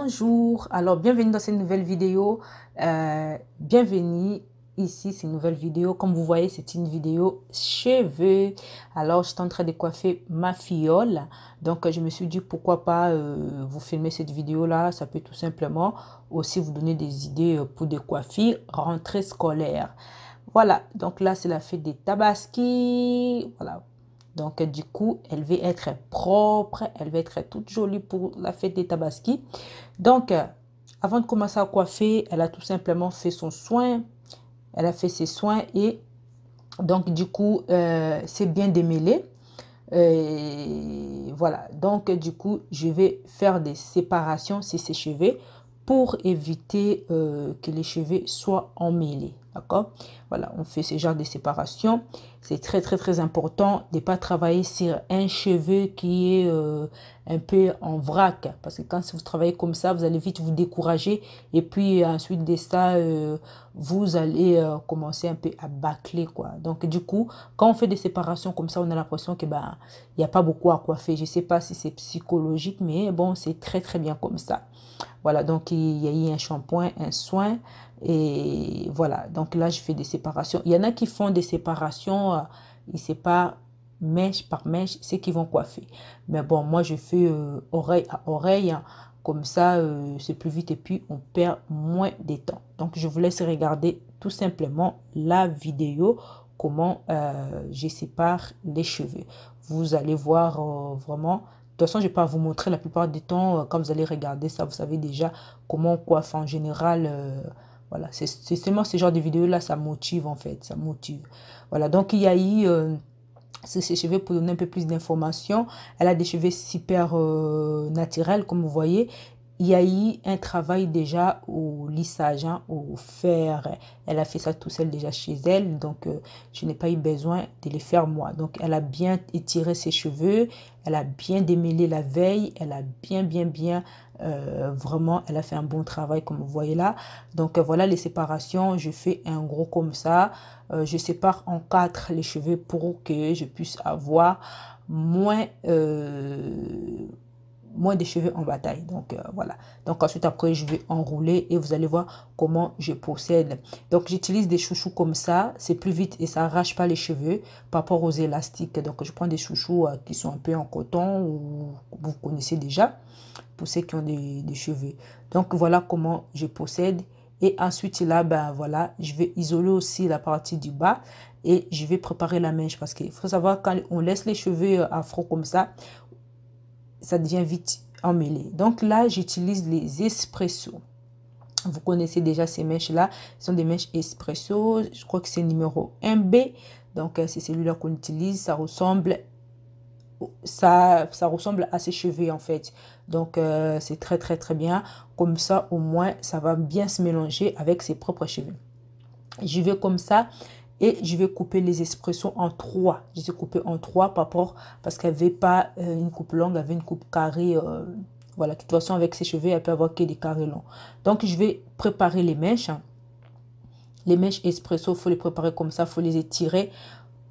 Bonjour, alors bienvenue dans cette nouvelle vidéo, bienvenue ici, c'est une nouvelle vidéo. Comme vous voyez, c'est une vidéo cheveux. Alors je suis en train de coiffer ma fiole, donc je me suis dit pourquoi pas vous filmer cette vidéo là. Ça peut tout simplement aussi vous donner des idées pour des coiffures rentrée scolaire. Voilà, donc là c'est la fête des Tabaski, voilà. Donc, du coup, elle va être propre, elle va être toute jolie pour la fête des Tabaski. Donc, avant de commencer à coiffer, elle a tout simplement fait son soin. Elle a fait ses soins et donc, du coup, c'est bien démêlé. Voilà, donc, du coup, je vais faire des séparations sur ses cheveux pour éviter que les cheveux soient emmêlés. D'accord? Voilà, on fait ce genre de séparation. C'est très important de ne pas travailler sur un cheveu qui est un peu en vrac. Parce que quand vous travaillez comme ça, vous allez vite vous décourager. Et puis ensuite de ça, vous allez commencer un peu à bâcler, quoi. Donc du coup, quand on fait des séparations comme ça, on a l'impression que ben, il n'y a pas beaucoup à coiffer. Je ne sais pas si c'est psychologique, mais bon, c'est très bien comme ça. Voilà, donc il y a eu un shampoing, un soin. Et voilà, donc là, je fais des séparations. Il y en a qui font des séparations, ils séparent mèche par mèche, c'est qui vont coiffer. Mais bon, moi, je fais oreille à oreille, hein. Comme ça, c'est plus vite et puis on perd moins de temps. Donc, je vous laisse regarder tout simplement la vidéo, comment je sépare les cheveux. Vous allez voir vraiment. De toute façon, je ne vais pas vous montrer la plupart du temps. Quand vous allez regarder ça, vous savez déjà comment on coiffe en général. Voilà, c'est seulement ce genre de vidéo-là, ça motive en fait, ça motive. Voilà, donc il y a eu ses cheveux pour donner un peu plus d'informations. Elle a des cheveux super naturels, comme vous voyez. Il y a eu un travail déjà au lissage, hein, au fer. Elle a fait ça tout seule déjà chez elle. Donc, je n'ai pas eu besoin de les faire moi. Donc, elle a bien étiré ses cheveux. Elle a bien démêlé la veille. Elle a bien, vraiment, elle a fait un bon travail comme vous voyez là. Donc, voilà les séparations. Je fais un gros comme ça. Je sépare en 4 les cheveux pour que je puisse avoir moins de cheveux en bataille. Donc voilà, donc ensuite après je vais enrouler et vous allez voir comment je procède. Donc j'utilise des chouchous comme ça, c'est plus vite et ça arrache pas les cheveux par rapport aux élastiques. Donc je prends des chouchous qui sont un peu en coton ou vous connaissez déjà pour ceux qui ont des cheveux. Donc voilà comment je procède. Et ensuite là, ben voilà, je vais isoler aussi la partie du bas et je vais préparer la mèche parce qu'il faut savoir quand on laisse les cheveux afro comme ça devient vite emmêlé. Donc là, j'utilise les espressos. Vous connaissez déjà ces mèches-là. Ce sont des mèches espresso. Je crois que c'est numéro 1B. Donc, c'est celui-là qu'on utilise. Ça ressemble à ses cheveux, en fait. Donc, c'est très bien. Comme ça, au moins, ça va bien se mélanger avec ses propres cheveux. Je vais comme ça. Et je vais couper les espressos en 3. Je les ai coupés en 3 parce qu'elle n'avait pas une coupe longue, elle avait une coupe carrée. Voilà, de toute façon, avec ses cheveux, elle peut avoir que des carrés longs. Donc, je vais préparer les mèches. Les mèches espresso, il faut les préparer comme ça, il faut les étirer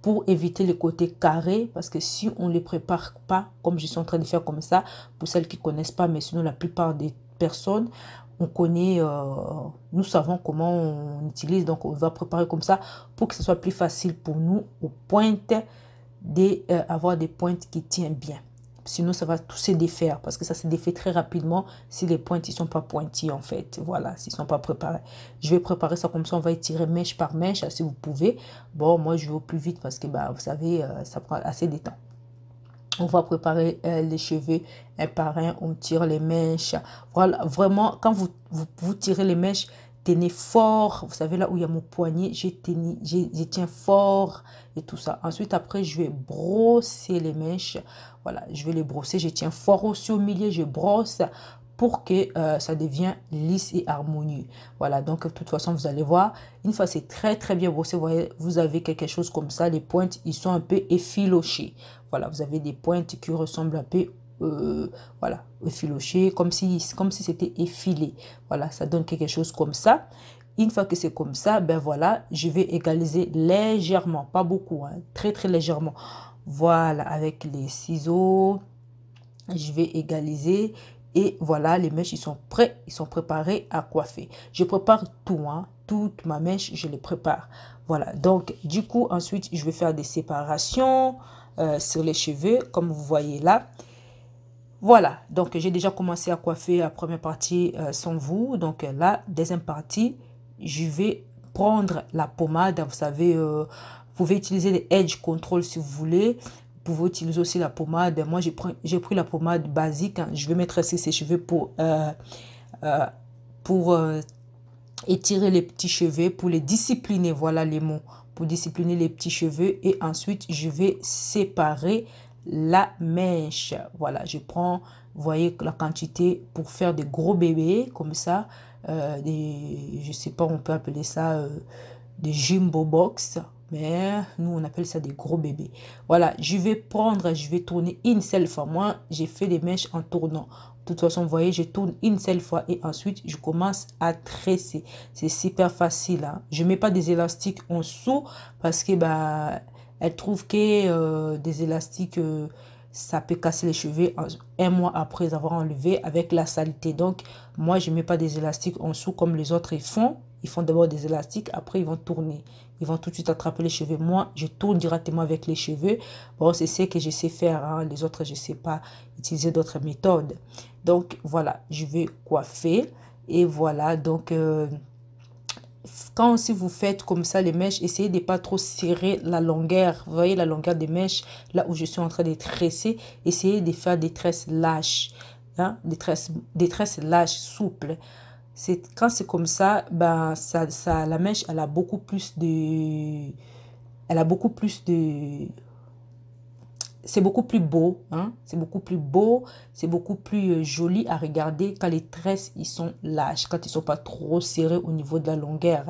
pour éviter les côtés carrés. Parce que si on ne les prépare pas, comme je suis en train de faire comme ça, pour celles qui ne connaissent pas, mais sinon la plupart des personnes, on connaît, nous savons comment on utilise, donc on va préparer comme ça pour que ce soit plus facile pour nous aux pointes d'avoir des pointes qui tiennent bien. Sinon, ça va tout se défaire parce que ça se défait très rapidement si les pointes ne sont pas pointies en fait. Voilà, s'ils ne sont pas préparés. Je vais préparer ça comme ça, on va étirer mèche par mèche si vous pouvez. Bon, moi je vais au plus vite parce que bah, vous savez, ça prend assez de temps. On va préparer les cheveux un par un, on tire les mèches. Voilà, vraiment, quand vous tirez les mèches, tenez fort. Vous savez, là où il y a mon poignet, je tiens fort et tout ça. Ensuite, après, je vais brosser les mèches. Voilà, je vais les brosser. Je tiens fort aussi au milieu, je brosse pour que ça devienne lisse et harmonieux. Voilà, donc de toute façon, vous allez voir, une fois c'est très bien brossé, vous voyez, vous avez quelque chose comme ça, les pointes, ils sont un peu effilochées. Voilà, vous avez des pointes qui ressemblent un peu, voilà, effilochées, comme si c'était effilé. Voilà, ça donne quelque chose comme ça. Une fois que c'est comme ça, ben voilà, je vais égaliser légèrement, pas beaucoup, hein, très légèrement. Voilà, avec les ciseaux, je vais égaliser Et voilà, les mèches, ils sont prêts, ils sont préparés à coiffer. Je prépare tout, hein, toute ma mèche, je les prépare. Voilà, donc du coup, ensuite, je vais faire des séparations sur les cheveux, comme vous voyez là. Voilà, donc j'ai déjà commencé à coiffer la première partie sans vous. Donc là, deuxième partie, je vais prendre la pommade. Vous savez, vous pouvez utiliser les Edge Control si vous voulez. Vous pouvez utiliser aussi la pommade. Moi, j'ai pris la pommade basique, hein. Je vais mettre ici ses cheveux pour étirer les petits cheveux, pour les discipliner. Voilà les mots. Pour discipliner les petits cheveux. Et ensuite, je vais séparer la mèche. Voilà, je prends, vous voyez la quantité pour faire des gros bébés comme ça. Je sais pas, on peut appeler ça des jumbo box. Mais nous, on appelle ça des gros bébés. Voilà, je vais tourner une seule fois. Moi, j'ai fait des mèches en tournant. De toute façon, vous voyez, je tourne une seule fois et ensuite, je commence à tresser. C'est super facile, hein. Je ne mets pas des élastiques en dessous parce que bah, elle trouve que des élastiques, ça peut casser les cheveux un mois après avoir enlevé avec la saleté. Donc, moi, je ne mets pas des élastiques en dessous comme les autres ils font. Ils font d'abord des élastiques, après ils vont tourner. Ils vont tout de suite attraper les cheveux. Moi, je tourne directement avec les cheveux. Bon, c'est ce que je sais faire, hein. Les autres, je ne sais pas utiliser d'autres méthodes. Donc, voilà, je vais coiffer. Et voilà, donc, quand si vous faites comme ça les mèches, essayez de ne pas trop serrer la longueur. Vous voyez la longueur des mèches, là où je suis en train de tresser. Essayez de faire des tresses lâches, hein, des tresses lâches, souples. Quand c'est comme ça, ben, la mèche, elle a beaucoup plus de... C'est beaucoup plus beau, hein? C'est beaucoup plus beau, c'est beaucoup plus joli à regarder quand les tresses, ils sont lâches, quand ils ne sont pas trop serrés au niveau de la longueur.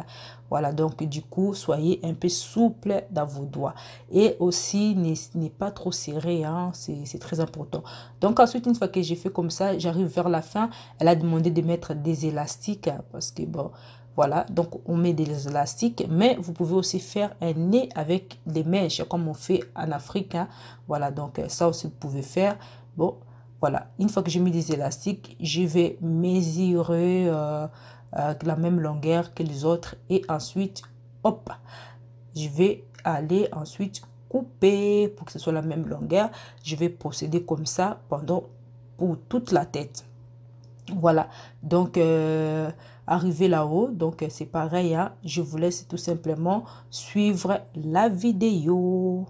Voilà, donc du coup, soyez un peu souple dans vos doigts. Et aussi, n'est pas trop serré, hein? C'est très important. Donc ensuite, une fois que j'ai fait comme ça, j'arrive vers la fin. Elle a demandé de mettre des élastiques, hein, parce que bon... Voilà, donc on met des élastiques, mais vous pouvez aussi faire un nez avec des mèches, comme on fait en Afrique, hein. Voilà, donc ça aussi vous pouvez faire. Bon, voilà, une fois que j'ai mis des élastiques, je vais mesurer la même longueur que les autres. Et ensuite, hop, je vais aller ensuite couper pour que ce soit la même longueur. Je vais procéder comme ça pour toute la tête. Voilà, donc arrivé là-haut, donc c'est pareil, hein, je vous laisse tout simplement suivre la vidéo.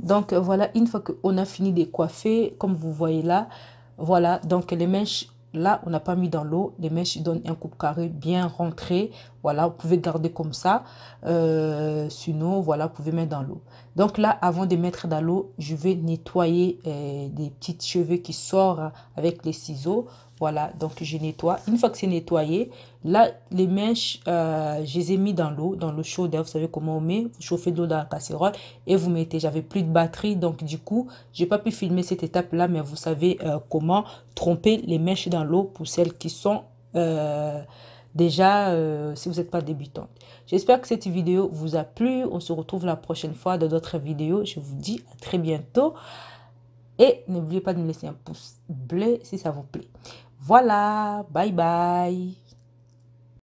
Donc voilà, une fois qu'on a fini de coiffer, comme vous voyez là, voilà, donc les mèches, là, on n'a pas mis dans l'eau. Les mèches donnent un coupe carré bien rentré. Voilà, vous pouvez garder comme ça. Sinon, voilà, vous pouvez mettre dans l'eau. Donc là, avant de mettre dans l'eau, je vais nettoyer des petits cheveux qui sortent avec les ciseaux. Voilà, donc je nettoie. Une fois que c'est nettoyé, là, les mèches, je les ai mis dans l'eau chaude. Vous savez comment on met? Vous chauffez de l'eau dans la casserole et vous mettez. J'avais plus de batterie, donc du coup, j'ai pas pu filmer cette étape-là, mais vous savez comment tromper les mèches dans l'eau pour celles qui sont déjà, si vous n'êtes pas débutante. J'espère que cette vidéo vous a plu. On se retrouve la prochaine fois dans d'autres vidéos. Je vous dis à très bientôt. Et n'oubliez pas de me laisser un pouce bleu si ça vous plaît. Voilà, bye bye.